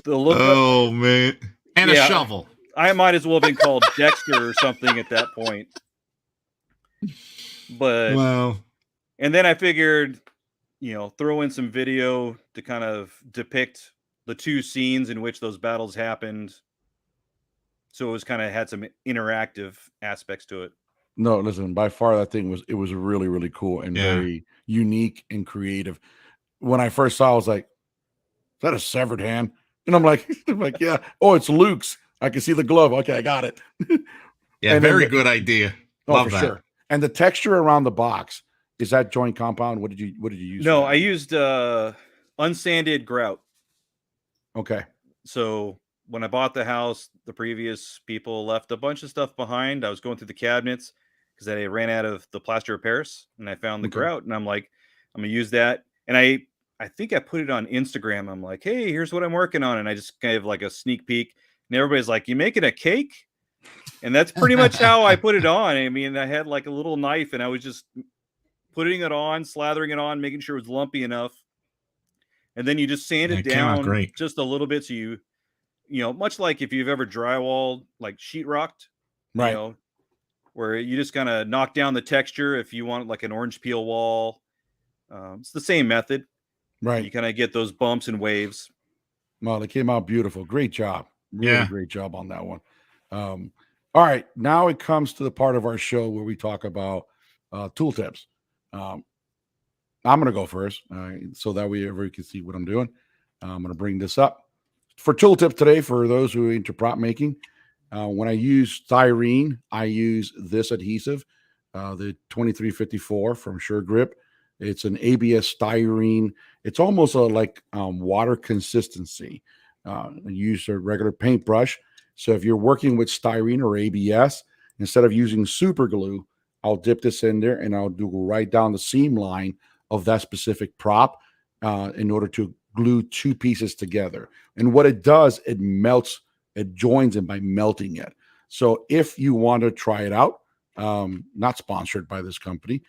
The look. Oh man, and a shovel. I might as well have been called Dexter or something at that point. But wow. And then I figured, throw in some video to kind of depict the two scenes in which those battles happened. So it was kind of had some interactive aspects to it. No, listen, by far that thing was really, really cool and very unique and creative. When I first saw it, I was like, is that a severed hand? And I'm like, yeah. Oh, it's Luke's. I can see the glove. Okay, I got it. Yeah, and very good idea. Love that. Sure. And the texture around the box, is that joint compound? What did you use? No, I used unsanded grout. Okay. So when I bought the house, the previous people left a bunch of stuff behind. I was going through the cabinets because I ran out of the plaster of Paris, and I found the grout, and I'm like, I'm gonna use that. And I think I put it on Instagram. I'm like, hey, here's what I'm working on, and I just gave like a sneak peek, and everybody's like, you making a cake? And that's pretty much how I put it on. I mean, I had like a little knife, and I was just putting it on, slathering it on, making sure it was lumpy enough. And then you just sand it down just a little bit. So you much like if you've ever drywalled, like sheetrocked, right? Where you just kind of knock down the texture. If you want like an orange peel wall, it's the same method. Right. You kind of get those bumps and waves. Well, it came out beautiful. Great job. Really great job on that one. All right. Now it comes to the part of our show where we talk about tool tips. I'm going to go first so that way everybody can see what I'm doing. I'm going to bring this up. For tool tips today, for those who are into prop making, when I use styrene, I use this adhesive, the 2354 from Sure Grip. It's an ABS styrene. It's almost like water consistency. I use a regular paintbrush. So if you're working with styrene or ABS, instead of using super glue, I'll dip this in there and I'll do right down the seam line of that specific prop in order to glue two pieces together. And what it does, it melts, it joins in by melting it. So if you want to try it out, not sponsored by this company,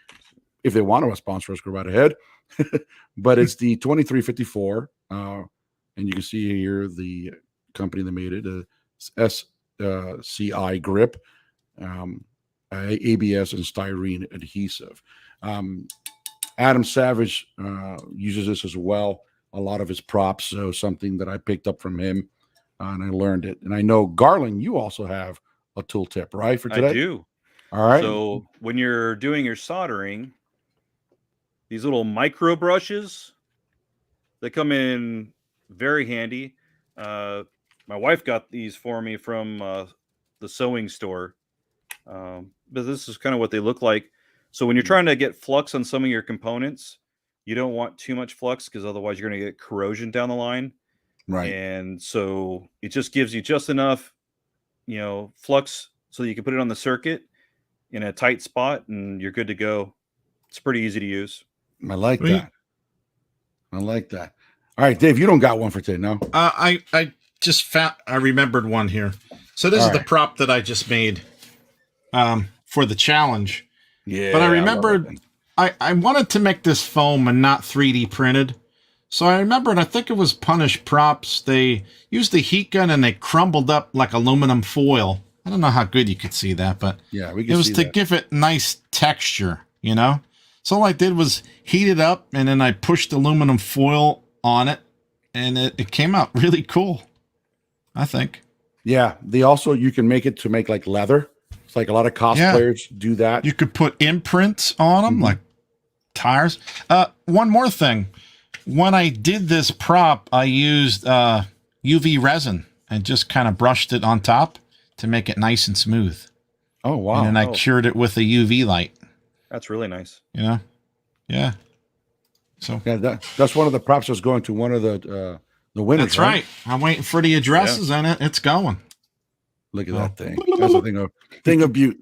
if they want to sponsor us, go right ahead. But it's the 2354, and you can see here the company that made it, SCI Grip, ABS and styrene adhesive. Adam Savage uses this as well. A lot of his props, so something that I picked up from him, and I learned it. And I know, Garland, you also have a tool tip, right, for today? I do. All right. So when you're doing your soldering, these little micro brushes, they come in very handy. My wife got these for me from the sewing store. But this is kind of what they look like. So when you're trying to get flux on some of your components, you don't want too much flux because otherwise you're going to get corrosion down the line. Right. And so it just gives you just enough, flux so that you can put it on the circuit in a tight spot and you're good to go. It's pretty easy to use. I like that. I like that. All right, Dave, you don't got one for today, no? I remembered one here. So this is the prop that I just made for the challenge. Yeah. But I remembered I wanted to make this foam and not 3D printed. So I remembered, I think it was Punish Props. They used the heat gun and they crumbled up like aluminum foil. I don't know how good you could see that, but yeah, we can it was see to that. give it nice texture, So all I did was heat it up and then I pushed aluminum foil on it and it came out really cool, I think. Yeah, you can make it to make like leather. It's like a lot of cosplayers do that. You could put imprints on them, like tires. One more thing. When I did this prop, I used UV resin and just kind of brushed it on top to make it nice and smooth. Oh, wow. And then I cured it with a UV light. That's really nice. Yeah. So that's one of the props that's going to one of the winners. That's right. I'm waiting for the addresses and it's going. Look at that thing. That's a thing of beauty.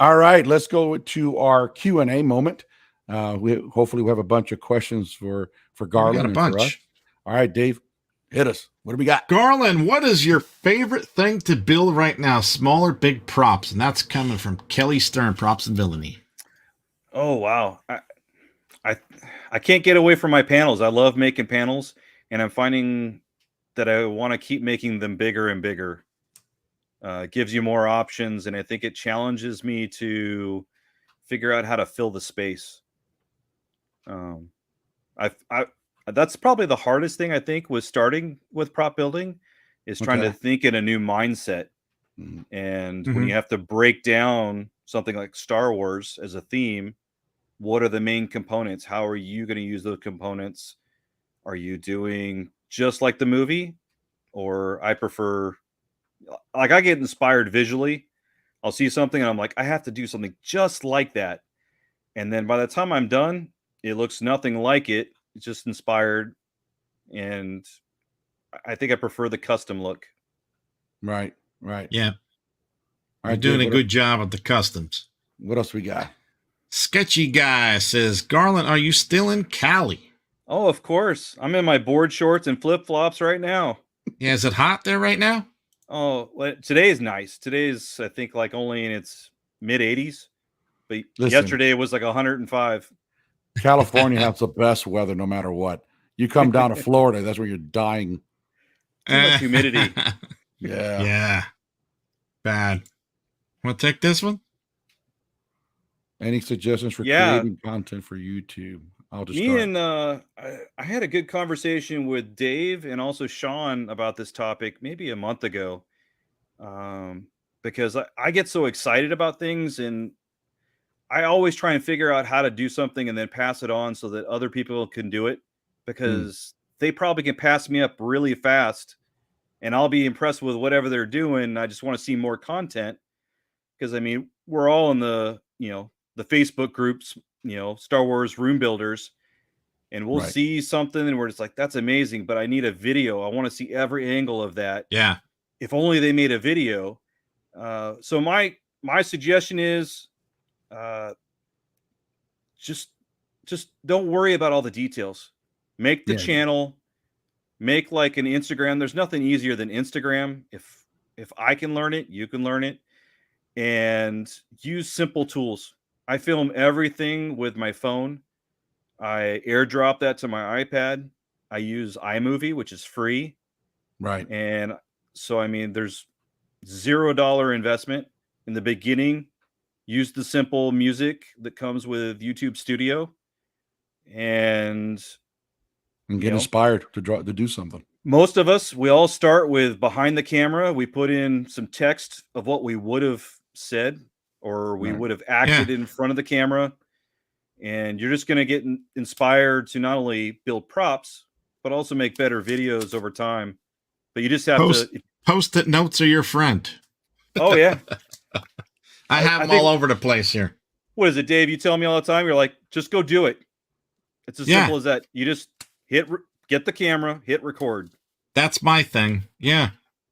All right, let's go to our Q&A moment. Hopefully we have a bunch of questions for Garland. We got a bunch. For us. All right, Dave, hit us. What do we got? Garland, what is your favorite thing to build right now? Small or big props? And that's coming from Kelly Stern, Props and Villainy. Oh, wow. I can't get away from my panels. I love making panels, and I'm finding that I want to keep making them bigger and bigger. Gives you more options, and I think it challenges me to figure out how to fill the space. I that's probably the hardest thing I think was starting with prop building, is trying to think in a new mindset. And when you have to break down something like Star Wars as a theme, what are the main components? How are you going to use those components? Are you doing just like the movie? Or I prefer, like, I get inspired visually. I'll see something and I'm like, I have to do something just like that. And then by the time I'm done, it looks nothing like it. It's just inspired. And I think I prefer the custom look. Right. Right. Yeah. All You're right, doing Dave, a good job of the customs. What else we got? Sketchy Guy says, Garland, are you still in Cali? Oh, of course. I'm in my board shorts and flip-flops right now. Yeah, is it hot there right now? Oh, well, today is nice. Today's, I think, like only in its mid 80s. But yesterday it was like 105. California has the best weather no matter what. You come down to Florida, that's where you're dying. Too much humidity. Yeah. Yeah. Bad. Want to take this one? Any suggestions for creating content for YouTube? I'll just start. And I had a good conversation with Dave and also Sean about this topic maybe a month ago, because I get so excited about things, and I always try and figure out how to do something and then pass it on so that other people can do it, because they probably can pass me up really fast and I'll be impressed with whatever they're doing. I just want to see more content, because I mean, we're all in the, the Facebook groups, Star Wars room builders, and we'll see something and we're just like, that's amazing, but I need a video. I want to see every angle of that. Yeah. If only they made a video. So my suggestion is, just don't worry about all the details. Make the channel, make like an Instagram. There's nothing easier than Instagram. If I can learn it, you can learn it, and use simple tools. I film everything with my phone. I airdrop that to my iPad. I use iMovie, which is free. Right. And so, I mean, there's $0 investment in the beginning. Use the simple music that comes with YouTube Studio, and get inspired to do something. Most of us, we all start with behind the camera. We put in some text of what we would have said, or we would have acted in front of the camera. And you're just going to get inspired to not only build props, but also make better videos over time. But you just have to Post-it notes are your friend. Oh, yeah. I have them all over the place here. What is it, Dave? You tell me all the time. You're like, just go do it. It's as simple as that. You just get the camera, hit record. That's my thing. Yeah.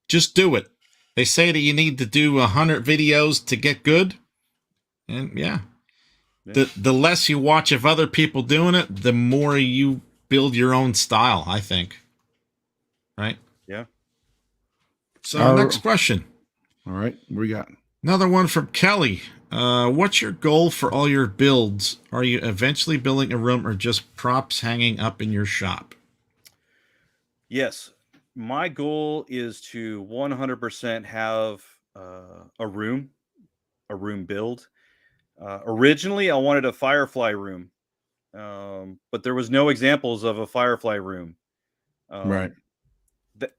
Just do it. They say that you need to do 100 videos to get good. And the less you watch of other people doing it, the more you build your own style, I think. Right? Yeah. So next question. All right. What we got? Another one from Kelly. What's your goal for all your builds? Are you eventually building a room or just props hanging up in your shop? Yes. My goal is to 100% have a room build. Originally, I wanted a Firefly room, but there was no examples of a Firefly room. Right.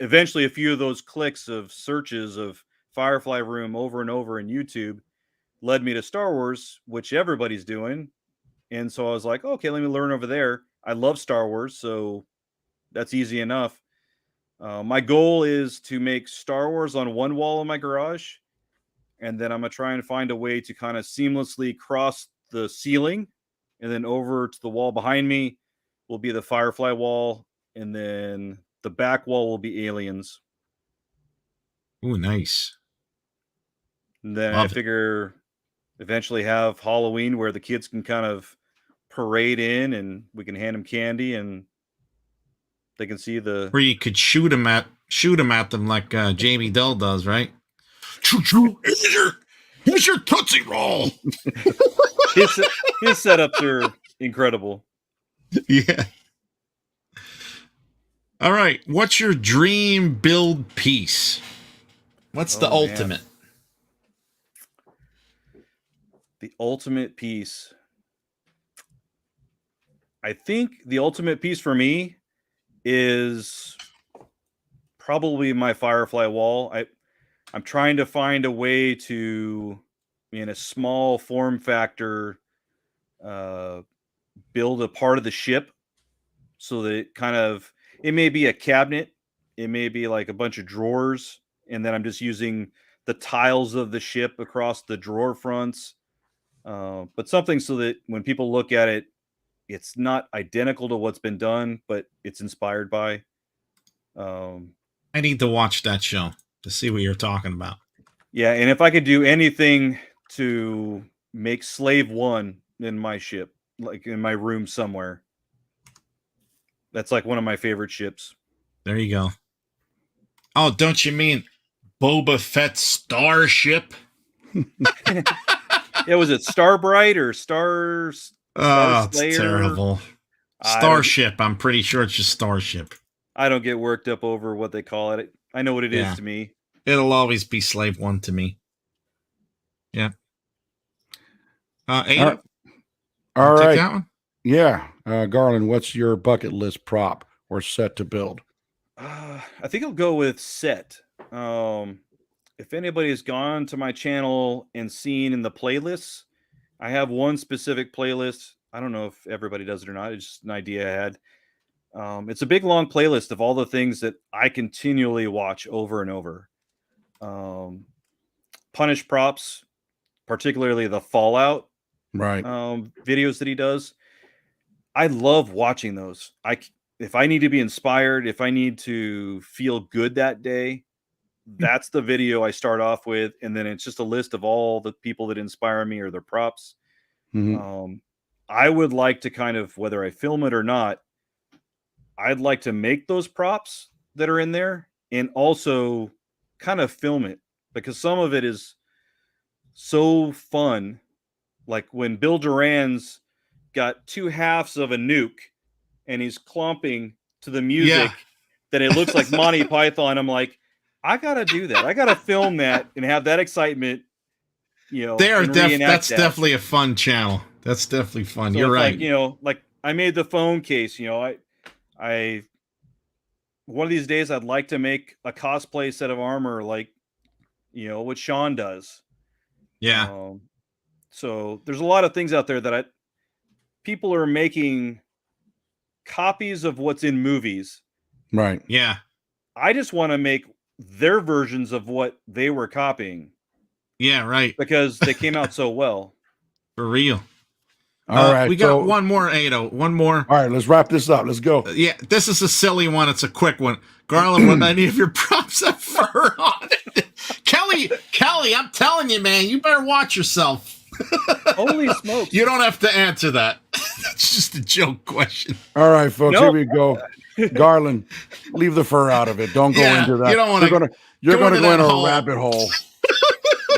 Eventually, a few of those clicks of searches of Firefly room over and over in YouTube led me to Star Wars, which everybody's doing. And so I was like, okay, let me learn over there. I love Star Wars, so that's easy enough. My goal is to make Star Wars on one wall in my garage, and then I'm going to try and find a way to kind of seamlessly cross the ceiling, and then over to the wall behind me will be the Firefly wall, and then the back wall will be aliens. Ooh, nice. And then I figure eventually have Halloween where the kids can kind of parade in and we can hand them candy and they can see where you could shoot them at them like Jamie Dell does, right? Here's your Tootsie Roll. His setups are incredible. Yeah. All right. What's your dream build piece? What's the ultimate? The ultimate piece. I think the ultimate piece for me is probably my Firefly wall. I'm trying to find a way to, in a small form factor, build a part of the ship so that it may be a cabinet, it may be like a bunch of drawers, and then I'm just using the tiles of the ship across the drawer fronts, but something so that when people look at it, it's not identical to what's been done, but it's inspired by. I need to watch that show to see what you're talking about. Yeah, and if I could do anything to make Slave One in my ship, like in my room somewhere, that's like one of my favorite ships. There you go. Oh, don't you mean Boba Fett's starship? Yeah, was it Starbright or Stars? Oh, it's terrible. Starship. I'm pretty sure it's just Starship. I don't get worked up over what they call it. I know what it is to me. It'll always be Slave One to me. Yeah. Ada? All right. Take that one? Yeah. Garland, what's your bucket list prop or set to build? I think I'll go with set. If anybody has gone to my channel and seen in the playlists, I have one specific playlist. I don't know if everybody does it or not. It's just an idea I had. It's a big, long playlist of all the things that I continually watch over and over. Punish props, particularly the Fallout videos that he does. I love watching those. If I need to be inspired, if I need to feel good that day, that's the video I start off with, and then it's just a list of all the people that inspire me or their props. Mm-hmm. I would like to kind of, whether I film it or not, I'd like to make those props that are in there and also kind of film it, because some of it is so fun. Like when Bill Duran's got two halves of a nuke and he's clomping to the music that it looks like Monty Python. I'm like, I got to do that. I got to film that and have that excitement. That's definitely a fun channel. That's definitely fun. So you're right. Like I made the phone case, I one of these days I'd like to make a cosplay set of armor like, what Sean does. Yeah. So there's a lot of things out there that people are making copies of what's in movies. Right. Yeah. I just want to make their versions of what they were copying. Yeah, right. Because they came out so well. For real. All right. We got one more, Ado. One more. All right, let's wrap this up. Let's go. Yeah, this is a silly one. It's a quick one. Garland, would any of your props have fur on it? Kelly, I'm telling you, man, you better watch yourself. Holy smokes. You don't have to answer that. That's just a joke question. All right, folks, Here we go. Garland, leave the fur out of it. Don't go into that. You don't want to. You're going to go into a rabbit hole.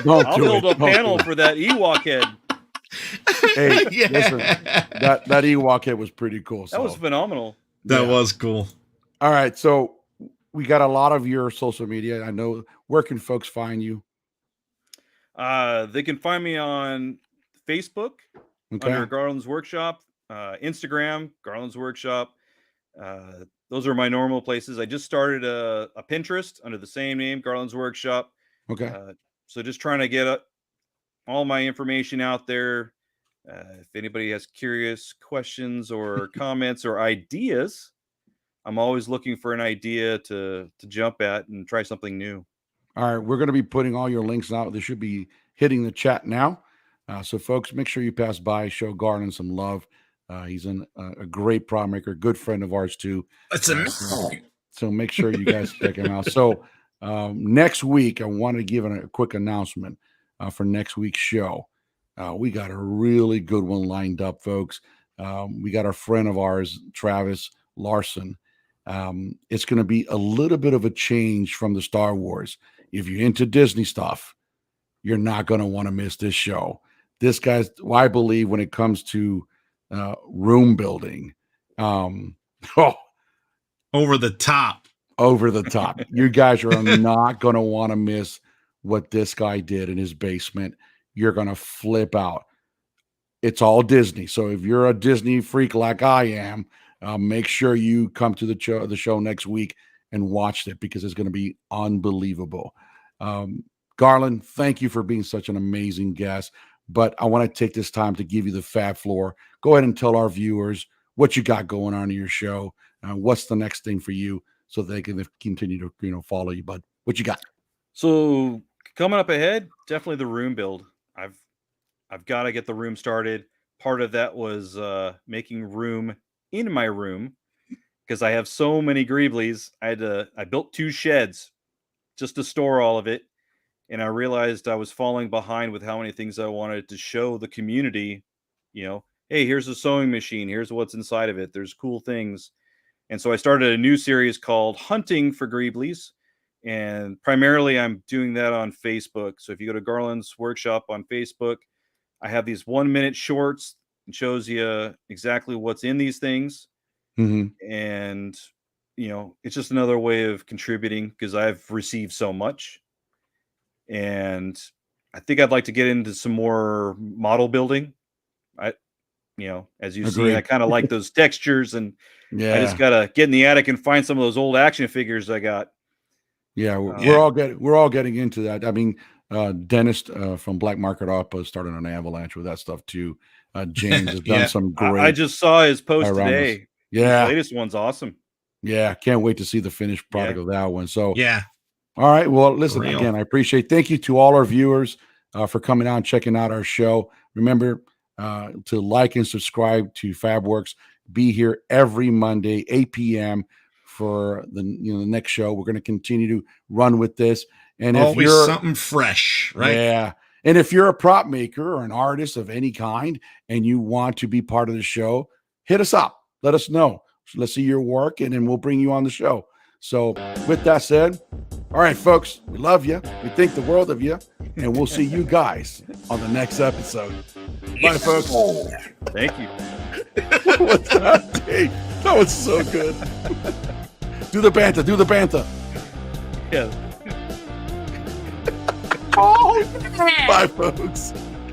I'll build a panel for that Ewok head. Hey, listen, that Ewok head was pretty cool. That was phenomenal. That was cool. All right, so we got a lot of your social media. I know. Where can folks find you? They can find me on Facebook under Garland's Workshop, Instagram, Garland's Workshop. Those are my normal places. I just started a Pinterest under the same name, Garland's Workshop. Okay. So just trying to get all my information out there. If anybody has curious questions or comments or ideas, I'm always looking for an idea to jump at and try something new. All right, we're going to be putting all your links out. They should be hitting the chat now. So, folks, make sure you pass by, show Garland some love. He's a great prop maker, good friend of ours, too. So make sure you guys check him out. So next week, I want to give a quick announcement for next week's show. We got a really good one lined up, folks. We got our friend of ours, Travis Larson. It's going to be a little bit of a change from the Star Wars. If you're into Disney stuff, you're not going to want to miss this show. This guy's, I believe, when it comes to room building, over the top. Over the top. You guys are not going to want to miss what this guy did in his basement. You're going to flip out. It's all Disney. So if you're a Disney freak like I am, make sure you come to the show next week and watch it, because it's going to be unbelievable. Garland, thank you for being such an amazing guest. But I want to take this time to give you the fab floor. Go ahead and tell our viewers what you got going on in your show. What's the next thing for you, so they can continue to follow you, bud. What you got? So coming up ahead, definitely the room build. I've got to get the room started. Part of that was making room in my room, because I have so many Greeblies. I built 2 sheds just to store all of it. And I realized I was falling behind with how many things I wanted to show the community. Hey, here's a sewing machine. Here's what's inside of it. There's cool things. And so I started a new series called Hunting for Greeblies. And primarily I'm doing that on Facebook. So if you go to Garland's Workshop on Facebook, I have these 1-minute shorts. It shows you exactly what's in these things. Mm-hmm. And, it's just another way of contributing, because I've received so much. And I think I'd like to get into some more model building. As you see, I kind of like those textures, and I just gotta get in the attic and find some of those old action figures I got. Yeah, we're all getting into that. I mean, Dennis from Black Market Opera started an avalanche with that stuff too. James has done some great. I just saw his post today. Yeah, his latest one's awesome. Yeah, can't wait to see the finished product of that one. So yeah. All right. Well, listen, again, I appreciate. Thank you to all our viewers for coming out and checking out our show. Remember to like and subscribe to FabWorks. Be here every Monday, 8 p.m. for the next show. We're going to continue to run with this. And always if you're something fresh, right? Yeah. And if you're a prop maker or an artist of any kind and you want to be part of the show, hit us up. Let us know. Let's see your work, and then we'll bring you on the show. So with that said, all right, folks, we love you. We think the world of you, and we'll see you guys on the next episode. Bye, folks. Thank you. What's that? Hey, that was so good. Do the banter. Do the banter. Yeah. Bye, folks.